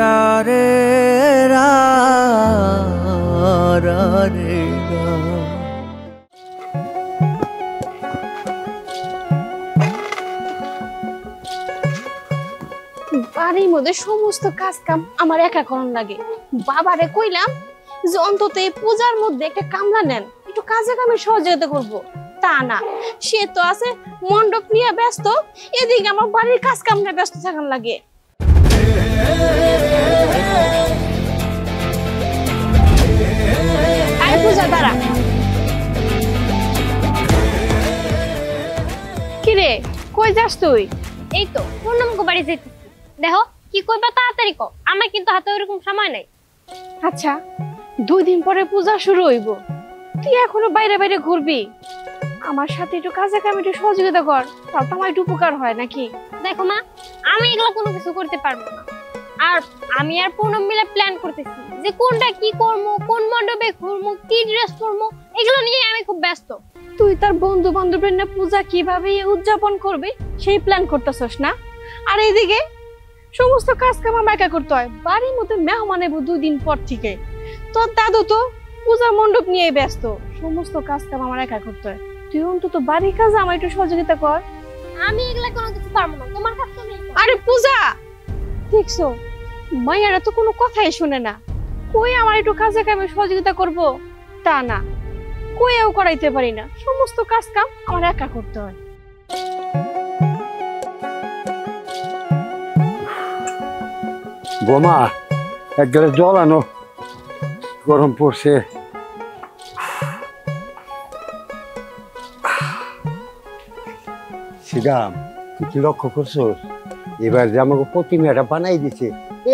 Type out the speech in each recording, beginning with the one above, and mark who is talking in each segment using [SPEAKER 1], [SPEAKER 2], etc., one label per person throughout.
[SPEAKER 1] রা রে রা রা রে রা।
[SPEAKER 2] বাড়ির মধ্যে সমস্ত কাজ কাম আমার একা করার লাগে। বাবারে কইলাম যে অন্তত এই পূজার মধ্যে একটা কামলা নেন, একটু কাজে কামে সহযোগিতা করব, তা না, সে তো আছে মণ্ডপ নিয়ে ব্যস্ত, এদিকে আমার বাড়ির কাজ কাম নিয়ে ব্যস্ত থাকার লাগে। আরে পূজা দাঁড়া। কিরে কই যাস তুই?
[SPEAKER 3] এই তো পূর্ণমকে বাড়ি যেতেছি। দেখো কি করবা তাড়াতাড়ি কও, আমার কিন্তু হাতে ওইরকম সময় নাই।
[SPEAKER 2] আচ্ছা 2 দিন পরে পূজা শুরু হইব, তুই এখনো বাইরে বাইরে ঘুরবি? আমার সাথে একটু কাজে কামে একটু সহযোগিতা কর, তাও তো আমার একটু উপকার হয় নাকি?
[SPEAKER 3] দেখো মা, আমি এগুলো কোনো কিছু করতে পারবো না। আর আমি আর পূর্ণম মিলে প্ল্যান করতেছি যে কোনটা কি করবো, কোন মণ্ডপে ঘুরবো, কি ড্রেস পরবো, এগুলো নিয়ে আমি খুব ব্যস্ত।
[SPEAKER 2] তুই তার বন্ধু বান্ধবের না পূজা কিভাবে উদযাপন করবি সেই প্ল্যান করতেছস না? আর এইদিকে সমস্ত কাজ কাম আমার একা করতে হয়, বাড়ির মধ্যে মেহমান এবো 2 দিন পর থেকে। তোর দাদু তো পূজার মণ্ডপ নিয়ে ব্যস্ত, সমস্ত কাজ কাম আমার একা করতে হয়। তুই অন্তত বাড়ির কাজে আমার একটু সহযোগিতা কর।
[SPEAKER 3] আমি এগুলা কোনো কিছু পারবো না, তোমার কাজ তুমি করো।
[SPEAKER 2] আরে পূজা, দেখছো মাইয়ারা তো কোনো কথাই শুনে না। কই আমার একটু কাজে কামে সহযোগিতা করব, তা না, কইও করাইতে পারি না, সমস্ত কাজ কাম আমার একা করতে হয়।
[SPEAKER 4] বোমা, এক গ্লাস জল আনো, গরম পড়ছে। শ্রীরাম, তুই কি লক্ষ্য করছোস এবার যে আমাকে প্রতিমাটা বানাই দিছে,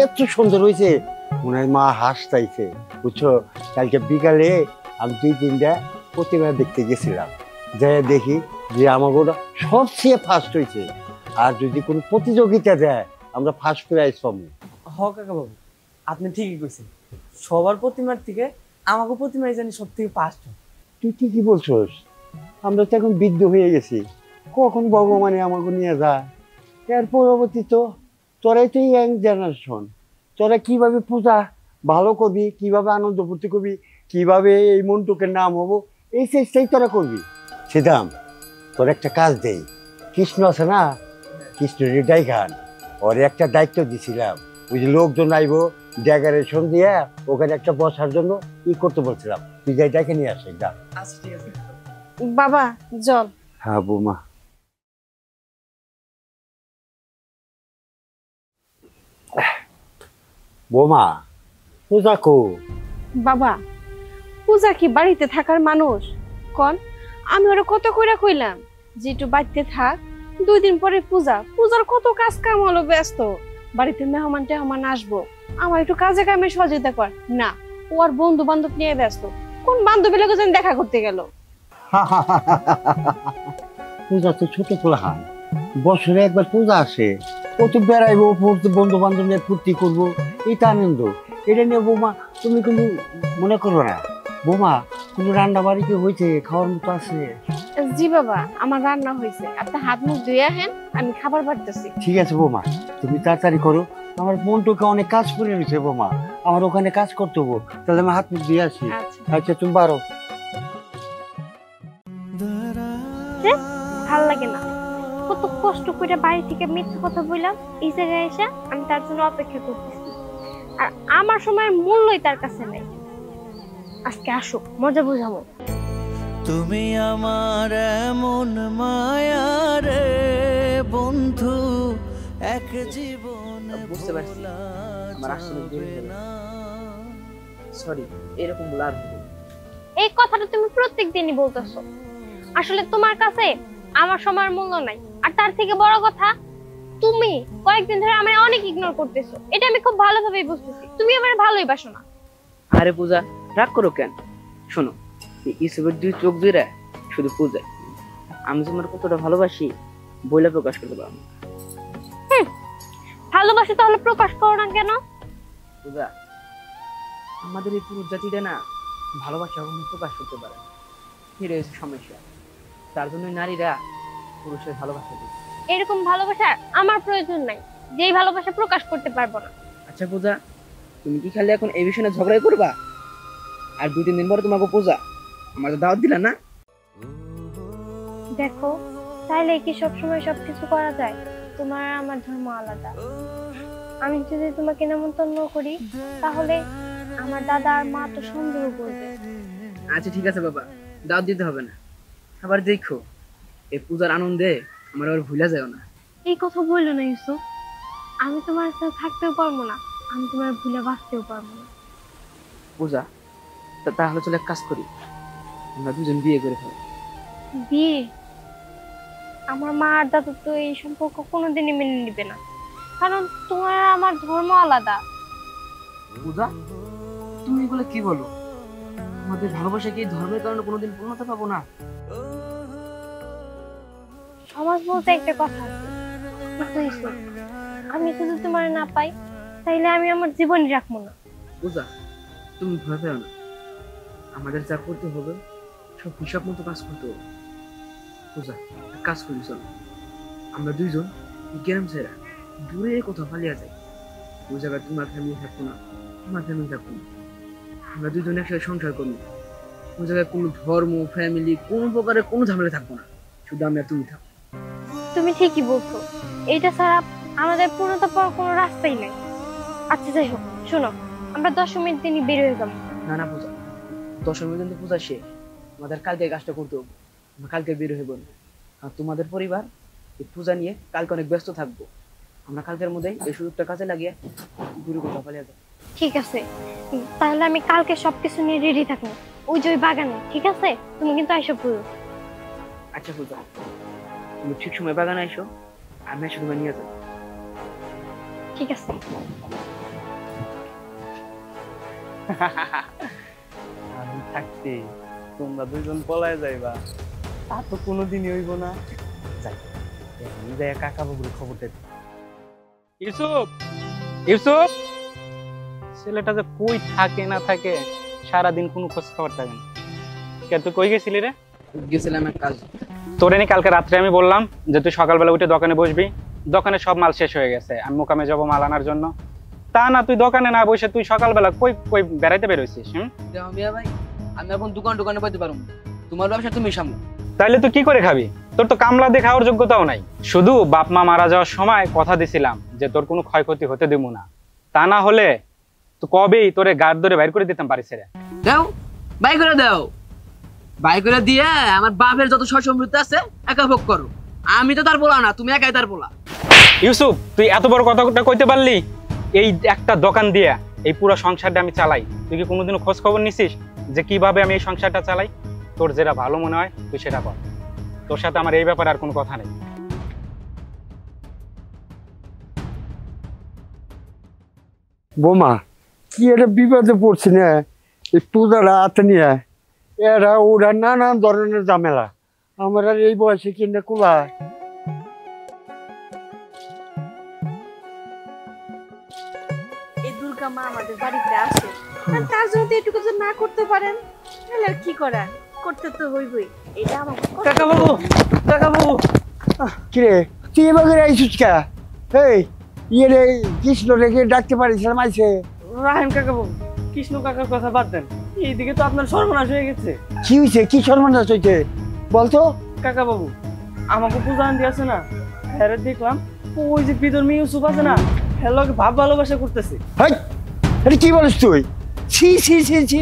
[SPEAKER 4] এত সুন্দর হয়েছে, মনে হয় মা হাসতাইছে। বুঝছো, কালকে বিকালে আমি 2-3টা প্রতিমা দেখতে গেছিলাম, যাই দেখি যে আমাকে ওটা সবচেয়ে ফার্স্ট হয়েছে। আর যদি কোনো প্রতিযোগিতা দেয় আমরা ফার্স্ট প্রাইজ পাবো।
[SPEAKER 5] হ কাকা বাবু, আপনি ঠিকই কইছেন, সবার প্রতিমার থেকে আমাকে প্রতিমাই জানি সব থেকে ফার্স্ট।
[SPEAKER 4] তুই ঠিকই বলছোস, আমরা তো এখন বৃদ্ধ হয়ে গেছি, কখন ভগবানে আমাকে নিয়ে যায়। এর পরবর্তী তো তোরাই তো ইয়াং জেনারেশন, তোরা কিভাবে পূজা ভালো করবি, কিভাবে আনন্দ ফুর্তি করবি, কিভাবে এই মন্টুকের নাম হবো, এই চেষ্টাই তোরা করবি। সেদাম, তোর একটা কাজ দেই, কৃষ্ণ আছে না, কৃষ্ণের ডাইখান, ওর একটা দায়িত্ব দিছিলাম, ওই যে লোকজন আইব ডেকোরেশন দিয়ে ওখানে একটা বসার জন্য ই করতে বলছিলাম, তুই যাই ডেকে নিয়ে আসে।
[SPEAKER 5] আচ্ছা ঠিক আছে
[SPEAKER 2] বাবা জল।
[SPEAKER 4] হ্যাঁ বৌমা। বৌমা, পূজা কো?
[SPEAKER 2] বাবা পূজা কি বাড়িতে থাকার মানুষ? কোন আমি ওরা কত কইরা কইলাম যে একটু বাড়িতে থাক, 2 দিন পরে পূজা, পূজার কত কাজ কাম হলো, ব্যস্ত, বাড়িতে মেহমান টেহমান আসবো, আমার একটু কাজে কামে সহযোগিতা কর না। ও আর বন্ধু বান্ধব নিয়ে ব্যস্ত, কোন বান্ধবী লোক যেন দেখা করতে গেল।
[SPEAKER 4] পূজা তো ছোট পোলাহান, বছরে একবার পূজা আসে, ও তো বেড়াইবো, বন্ধু বান্ধব নিয়ে ফুর্তি করবো, এটা আনন্দ। এটা নিয়ে বৌমা তুমি কিন্তু মনে করো না। বৌমা, কোনো রান্না বাড়ি কি হয়েছে, খাওয়ার মতো আছে?
[SPEAKER 2] জি বাবা, আমার রান্না হয়েছে, আপনি হাত মুখ ধুয়ে আহেন, আমি খাবার বাড়তেছি।
[SPEAKER 4] ঠিক আছে বৌমা, তুমি তাড়াতাড়ি করো, আমার বোনটোকে অনেক কাজ করে নিছে বৌমা, আমার ওখানে কাজ করতে হবো, তাহলে আমি হাত মুখ দিয়ে আসি। আচ্ছা তুমি পারো।
[SPEAKER 3] ভাল লাগে না, কত কষ্ট করে বাড়ি থেকে মিথ্যা কথা বললাম, এই জায়গায় এসে আমি তার জন্য অপেক্ষা করতেছি, আর আমার সময়ের মূল্যই তার কাছে নেই। আজকে আসুক, মজা বুঝাবো।
[SPEAKER 1] তুমি আমার এমন মায়া রে বন্ধু, এক জীবন
[SPEAKER 5] বুঝতে পারছি, আমার আসলে সরি, এরকম লাভ।
[SPEAKER 3] এই কথাটা তুমি প্রত্যেক দিনই বলতেছো, আসলে তোমার কাছে আমার সময়ের মূল্য নাই। আর তার থেকে বড় কথা, তুমি কয়েকদিন ধরে আমায় অনেক ইগনোর করতেছো, এটা আমি খুব ভালোভাবেই বুঝতেছি, তুমি আমার ভালোই বাসো না।
[SPEAKER 5] আরে পূজা, রাগ করো কেন? শোনো, ইসবের 2 চোখ ধরে শুধু পূজা, আমি তোমার কতটা ভালোবাসি বইলে প্রকাশ করতে পারবো না।
[SPEAKER 3] ভালোবাসি তাহলে প্রকাশ করো না কেন?
[SPEAKER 5] পূজা, আমাদের এই পুরুষ জাতিটা না ভালোবাসা কখনো প্রকাশ করতে পারে না, এটা হচ্ছে সমস্যা। তার জন্য নারীরা পুরুষের ভালোবাসা দিচ্ছে।
[SPEAKER 3] এরকম ভালোবাসার আমার প্রয়োজন নাই, যেই ভালোবাসা প্রকাশ করতে পারবো না।
[SPEAKER 5] আচ্ছা পূজা, তুমি কি খালি এখন এই বিষয়ে ঝগড়াই করবা? আর 2-3 দিন পরে তোমাকে পূজা, আমার দাওয়াত দিলা না?
[SPEAKER 3] দেখো, তাইলে কি সবসময় সবকিছু করা যায়? তোমার আর আমার ধর্ম আলাদা। আমি যদি তোমাকে নেমন্তন্ন করি তাহলে আমার দাদা আর মা তো সন্দেহ করবে।
[SPEAKER 5] আচ্ছা ঠিক আছে বাবা, দাওয়াত দিতে হবে না। আবার দেখো, এই পূজার আনন্দে আমার আবার ভুলে যাও না।
[SPEAKER 3] এই কথা বললো না ইউসুফ, আমি তোমার সাথে থাকতেও পারবো না, আমি তোমার ভুলে বাঁচতেও পারবো না।
[SPEAKER 5] পূজা, তাহলে চলে এক কাজ করি, আমরা দুজন বিয়ে করে ফেলি।
[SPEAKER 3] বিয়ে? আমার মা আর দাদু তো এই সম্পর্ক কোনোদিনই মেনে নিবে না, কারণ তোমার আর আমার ধর্ম আলাদা।
[SPEAKER 5] পূজা, তুমি এগুলো কি বলো? আমাদের ভালোবাসা কি ধর্মের কারণে কোনোদিন পূর্ণতা পাবো না?
[SPEAKER 3] সমাজ বলতে একটা কথা আছে, কিন্তু ইউসুফ, আমি যদি তোমার না পাই তাইলে আমি আমার জীবন রাখবো না।
[SPEAKER 5] পূজা, তুমি ভয় পেও না, আমাদের যা করতে হবে সব হিসাব মতো কাজ করতে হবে। পূজা, এক কাজ করি, চলো আমরা দুইজন গ্রাম ছেড়া দূরে কোথাও পালিয়ে যাই। ওই জায়গায় তোমার ফ্যামিলি থাকবো না, তোমার ফ্যামিলি থাকবো না, আমরা দুইজন একসাথে সংসার করবো। ওই জায়গায় কোনো ধর্ম, ফ্যামিলি, কোনো প্রকারের কোনো ঝামেলা থাকবো না, শুধু আমরা তুমি থাকবো।
[SPEAKER 3] তুমি ঠিকই বলছো, এইটা ছাড়া আমাদের পূর্ণতা পাওয়ার কোনো রাস্তাই নেই। আচ্ছা যাই হোক, শোনো, আমরা 10 দিনই বের হয়ে যাবো।
[SPEAKER 5] না না পূজা, 10 দিন তো পূজা শেষ, আমাদের কালকে কাজটা করতে হবে। আমরা কালকে বের হইব না, আর তোমাদের পরিবার এই পূজা নিয়ে কালকে অনেক ব্যস্ত থাকবো। আমরা কালকের মধ্যেই এই সুযোগটা কাজে লাগিয়ে দূরে কোথাও পালিয়ে যাবো।
[SPEAKER 3] ঠিক আছে, তাহলে আমি কালকে সবকিছু নিয়ে রেডি থাকবো, ওই যে ওই বাগানে। ঠিক আছে, তুমি কিন্তু এসব করো।
[SPEAKER 5] আচ্ছা পূজা, তুমি ঠিক সময় বাগানে এসো, আমি এসে তোমায় নিয়ে যাবো।
[SPEAKER 3] ঠিক আছে।
[SPEAKER 6] আমি থাকতে তোমরা দুইজন পলায় যাইবা, তা তো কোনোদিনই হইব না। যাই, আমি যাই কাকা বাবুর খবর দেব। ইউসুফ, ইউসুফ, ছেলেটা যে কই থাকে না থাকে, সারাদিন কোনো খোঁজ খবর থাকে না। কে তুই কই গেছিলি রে?
[SPEAKER 5] গেছিলাম এক কাজ।
[SPEAKER 6] তোরে নি কালকে রাত্রে আমি বললাম যে তুই সকালবেলা উঠে দোকানে বসবি, দোকানে সব মাল শেষ হয়ে গেছে, আমি মোকামে যাবো মাল আনার জন্য। তা না, তুই দোকানে না বসে তুই সকালবেলা কই কই বেড়াইতে বেরোইছিস?
[SPEAKER 5] মিয়া ভাই, আমি এখন দোকানে পাইতে পারবো না, তোমার ব্যবসা তুমি সামনে।
[SPEAKER 6] তাইলে তুই কি করে খাবি? তোর তো কামলা দিয়ে খাওয়ার যোগ্যতাও নাই। শুধু বাপ মা মারা যাওয়ার সময় কথা দিছিলাম যে তোর কোনো ক্ষয়ক্ষতি হতে দেবো না, তা না হলে তো কবেই তোরে গাড় ধরে বাইর করে দিতাম বাড়ি ছেড়ে।
[SPEAKER 5] দাও, বাই করে দাও, বাই করে দিয়ে আমার বাপের যত সয় সমৃদ্ধি আছে একা ভোগ করো। আমি তো তার বলা না, তুমি একাই তার বলা।
[SPEAKER 6] ইউসুফ, তুই এত বড় কথাটা কইতে পারলি? এই একটা দোকান দিয়ে এই পুরো সংসারটা আমি চালাই। তুই কি কোনোদিনও খোঁজ খবর নিছিস যে কিভাবে আমি এই সংসারটা চালাই? তোর যেটা ভালো মনে হয় তুই সেটা কর, তোর সাথে আমার এই ব্যাপারে আর কোনো কথা নেই।
[SPEAKER 4] বোমা, কি একটা বিপদে পড়ছি না এই পূজাটা হাতে নিয়ে। এরা ওরা নানান ধরনের ঝামেলা, আমার আর এই বয়সে কিনে কুলায়।
[SPEAKER 2] এই দুর্গা মা আমাদের বাড়িতে আসে, আর তার জন্য তো এটুকু যদি না করতে পারেন তাহলে আর কি করার, করতে তো হইবই। এটা আমার
[SPEAKER 6] কাকা বাবু, কাকা বাবু,
[SPEAKER 4] কিরে তুই এবার আইসুস কা? এই ইয়ে রে, কৃষ্ণ রেখে ডাকতে পারিস মাইছে?
[SPEAKER 6] রাহেন কাকা বাবু, কৃষ্ণ কাকার কথা বাদ দেন, এইদিকে তো আপনার সর্বনাশ হয়ে গেছে।
[SPEAKER 4] কি হয়েছে? কি সর্বনাশ হয়েছে বলতো?
[SPEAKER 6] কাকা বাবু, আমাকে পূজা আনতে আছে না, হ্যাঁ দেখলাম ওই যে বিধর্মী ইউসুফ আছে না, হ্যাঁ লোক ভাব ভালোবাসা করতেছে।
[SPEAKER 4] হাই, এটা কি বলিস তুই? ছি ছি ছি ছি,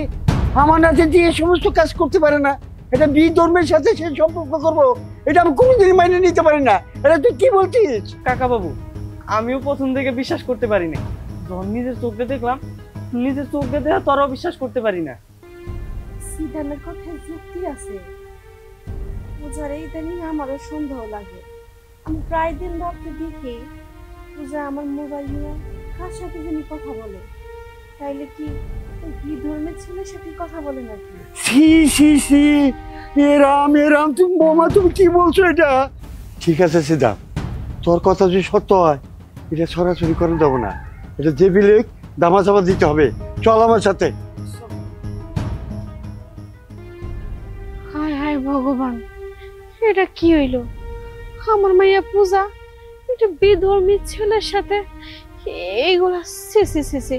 [SPEAKER 4] আমার নাতে দিয়ে সমস্ত কাজ করতে পারে না, এটা বিধর্মের সাথে সে সম্পর্ক করবো, এটা আমি কোনোদিন মাইনে নিতে পারি না। এটা তুই কি বলছিস?
[SPEAKER 6] কাকা বাবু, আমিও প্রথম থেকে বিশ্বাস করতে পারি না, যখন নিজের চোখে দেখলাম, নিজের চোখে দেখে তোরাও বিশ্বাস করতে পারি না।
[SPEAKER 2] সিদ্ধান্তের কথায় যুক্তি আছে, পূজার ইদানিং আমারও সন্দেহ লাগে। আমি প্রায় দিন রাত্রে দেখি পূজা আমার মোবাইল নিয়ে কার সাথে যিনি কথা বলে, তাইলে কি ওই বিধর্মের ছেলের সাথে কথা বলে নাকি?
[SPEAKER 4] ছি ছি ছি, এরাম এরাম, তুমি বোমা তুমি কি বলছো এটা? ঠিক আছে সিদ্ধা, তোর কথা যদি সত্য হয় এটা সরাসরি করে দেবো না, এটা যে বিলেক দামা চাপা দিতে হবে। চল আমার সাথে।
[SPEAKER 2] হায় হায় ভগবান, এটা কি হইলো? আমার মাইয়া পূজা এটা বিধর্মী ছেলের সাথে এইগুলা সে সে সে সে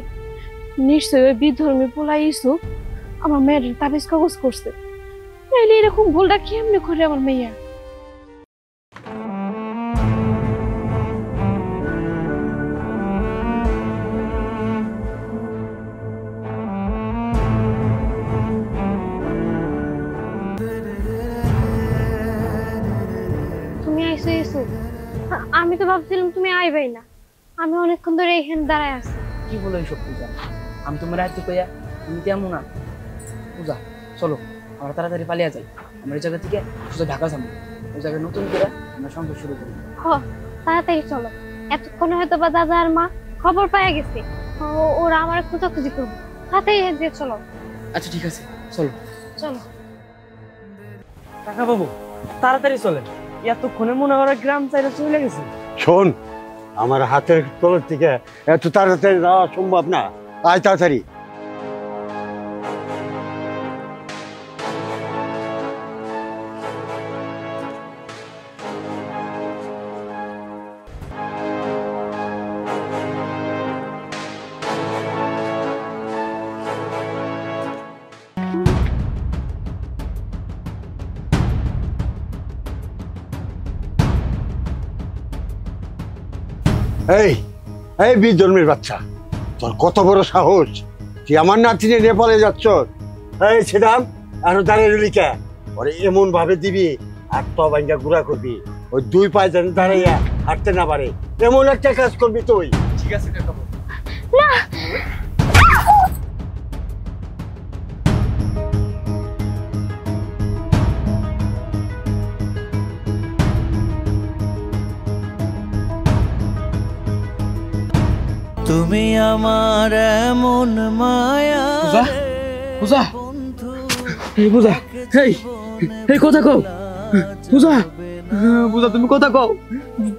[SPEAKER 2] নিশ্চয়ই ওই বিধর্মী পোলা ইসুফ আমার মেয়ের তাবিজ কাগজ করছে, নাইলে এরকম ভুলটা কেমনে করে আমার মেয়া।
[SPEAKER 3] তুমি আইসো ইসুফ, আমি তো ভাবছিলাম তুমি আইবেই না। আমি অনেকক্ষণ ধরে এখানে দাঁড়ায় আছি।
[SPEAKER 5] কি বলো এইসব পূজা? আমি তোমার আয়ত্ত কইয়া তুমি কেমন না পূজা, চলো আমরা তাড়াতাড়ি পালিয়ে যাই। আমরা এই জায়গা থেকে সোজা ঢাকা যাবো, ওই জায়গায় নতুন করে আমরা সংসার শুরু করি।
[SPEAKER 3] তাড়াতাড়ি চলো, এতক্ষণে হয়তো বা দাদা আর মা খবর পেয়ে গেছে, ওরা আমার খোঁজাখুঁজি করবো। তাড়াতাড়ি দিয়ে চলো।
[SPEAKER 5] আচ্ছা ঠিক আছে, চলো
[SPEAKER 3] চলো
[SPEAKER 6] কাকা বাবু তাড়াতাড়ি চলেন, এতক্ষণে মনে হয় ওরা গ্রাম চাইলে চলে গেছে।
[SPEAKER 4] শোন, আমার হাতের তলের থেকে এত তাড়াতাড়ি যাওয়া সম্ভব না। আয় তাড়াতাড়ি। এই এই বিধর্মীর বাচ্চা, তোর কত বড় সাহস! তুই আমার নাতিনে নেপালে যাচ্ছ? এই ছিলাম আরো দাঁড়িয়ে রইলি কে? ওরে এমন ভাবে দিবি আর তো ভাঙ্গা গুড়া করবি, ওই দুই পায়ে যেন দাঁড়াইয়া হাঁটতে না পারে এমন একটা কাজ করবি তুই।
[SPEAKER 6] ঠিক আছে কাকা বাবু।
[SPEAKER 3] না,
[SPEAKER 1] তুমি আমার এমন মায়া
[SPEAKER 5] পূজা, পূজা,
[SPEAKER 1] বন্ধু
[SPEAKER 5] এই পূজা, এই এই কথা কও পূজা, পূজা তুমি কথা কও।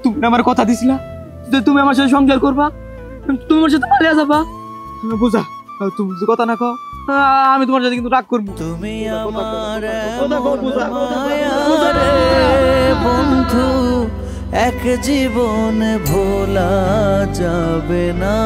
[SPEAKER 5] তুমি আমার কথা দিছিলা যে তুমি আমার সাথে সংসার করবা, তুমি আমার সাথে পালিয়ে যাবা। পূজা তুমি যদি কথা না কও আমি তোমার সাথে কিন্তু রাগ করবো।
[SPEAKER 1] তুমি আমার
[SPEAKER 5] কথা কও পূজা,
[SPEAKER 1] মায়া
[SPEAKER 5] পূজা।
[SPEAKER 1] বন্ধু এক জীবন ভোলা যাবে না।